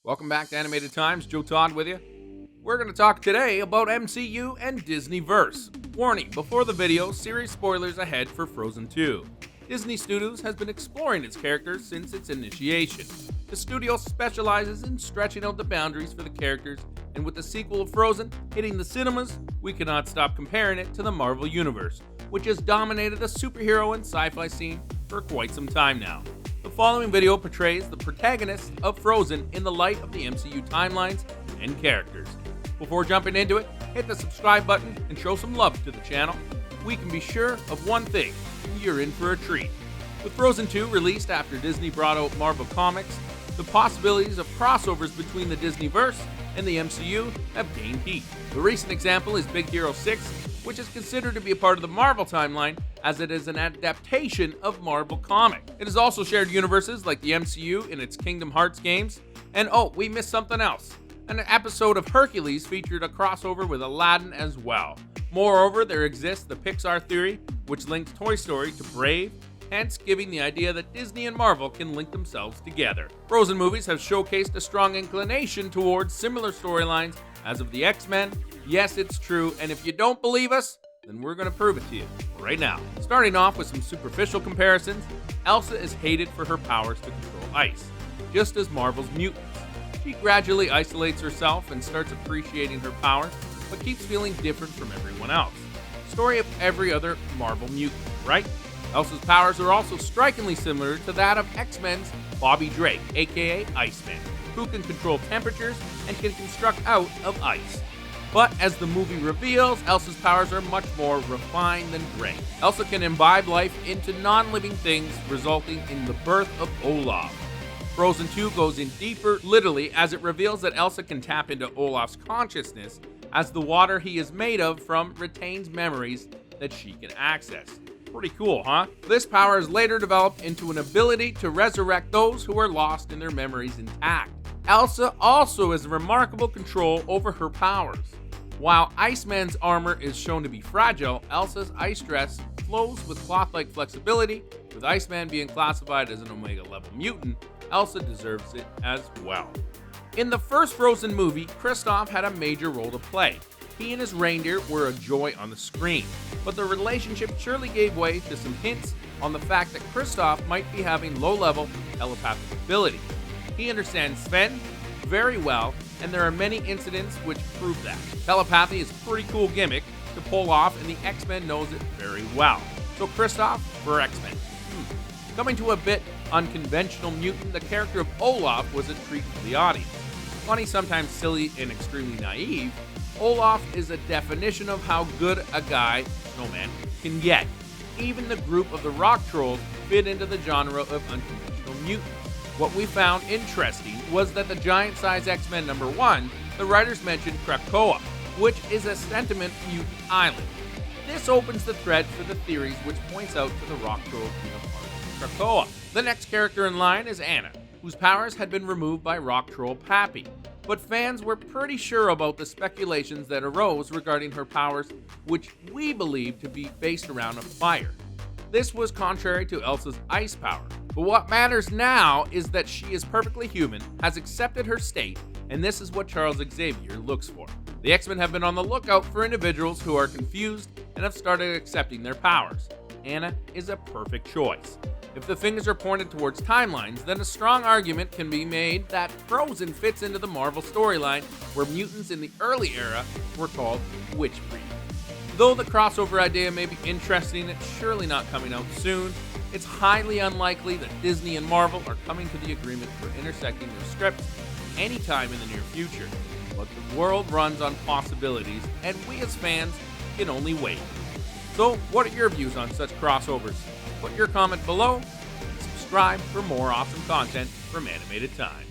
Welcome back to Animated Times. Joe Todd with you. We're going to talk today about MCU and Disneyverse. Warning, before the video, series spoilers ahead for Frozen 2. Disney Studios has been exploring its characters since its initiation. The studio specializes in stretching out the boundaries for the characters, and with the sequel of Frozen hitting the cinemas, we cannot stop comparing it to the Marvel Universe, which has dominated the superhero and sci-fi scene for quite some time now. The following video portrays the protagonist of Frozen in the light of the MCU timelines and characters. Before jumping into it, hit the subscribe button and show some love to the channel. We can be sure of one thing: you're in for a treat. With Frozen 2 released after Disney brought out Marvel Comics, the possibilities of crossovers between the Disneyverse and the MCU have gained heat. The recent example is Big Hero 6, which is considered to be a part of the Marvel timeline as it is an adaptation of Marvel Comics. It has also shared universes like the MCU in its Kingdom Hearts games, and oh, we missed something else. An episode of Hercules featured a crossover with Aladdin as well. Moreover, there exists the Pixar theory, which links Toy Story to Brave, hence giving the idea that Disney and Marvel can link themselves together. Frozen movies have showcased a strong inclination towards similar storylines as of the X-Men. Yes, it's true, and if you don't believe us, then we're going to prove it to you right now. Starting off with some superficial comparisons, Elsa is hated for her powers to control ice, just as Marvel's mutants. She gradually isolates herself and starts appreciating her powers, but keeps feeling different from everyone else. Story of every other Marvel mutant, right? Elsa's powers are also strikingly similar to that of X-Men's Bobby Drake, aka Iceman, who can control temperatures and can construct out of ice. But as the movie reveals, Elsa's powers are much more refined than Drake. Elsa can imbibe life into non-living things, resulting in the birth of Olaf. Frozen 2 goes in deeper, literally, as it reveals that Elsa can tap into Olaf's consciousness, as the water he is made of from retains memories that she can access. Pretty cool, huh? This power is later developed into an ability to resurrect those who are lost in their memories intact. Elsa also has remarkable control over her powers. While Iceman's armor is shown to be fragile, Elsa's ice dress flows with cloth-like flexibility. With Iceman being classified as an Omega level mutant, Elsa deserves it as well. In the first Frozen movie, Kristoff had a major role to play. He and his reindeer were a joy on the screen, but the relationship surely gave way to some hints on the fact that Kristoff might be having low-level telepathic ability. He understands Sven very well, and there are many incidents which prove that. Telepathy is a pretty cool gimmick to pull off, and the X-Men knows it very well. So Kristoff for X-Men. Coming to a bit unconventional mutant, the character of Olaf was a treat for the audience. Funny, sometimes silly, and extremely naive, Olaf is a definition of how good a guy, snowman, can get. Even the group of the rock trolls fit into the genre of unconventional mutants. What we found interesting was that the giant-size X-Men #1, the writers mentioned Krakoa, which is a sentient mutant island. This opens the thread for the theories which points out to the rock trolls being a part of Krakoa. The next character in line is Anna, whose powers had been removed by rock troll Pappy. But fans were pretty sure about the speculations that arose regarding her powers, which we believe to be based around a fire. This was contrary to Elsa's ice power. But what matters now is that she is perfectly human, has accepted her state, and this is what Charles Xavier looks for. The X-Men have been on the lookout for individuals who are confused and have started accepting their powers. Anna is a perfect choice. If the fingers are pointed towards timelines, then a strong argument can be made that Frozen fits into the Marvel storyline, where mutants in the early era were called witch breed. Though the crossover idea may be interesting, it's surely not coming out soon. It's highly unlikely that Disney and Marvel are coming to the agreement for intersecting their scripts anytime in the near future. But the world runs on possibilities, and we as fans can only wait. So, what are your views on such crossovers? Put your comment below and subscribe for more awesome content from Animated Time.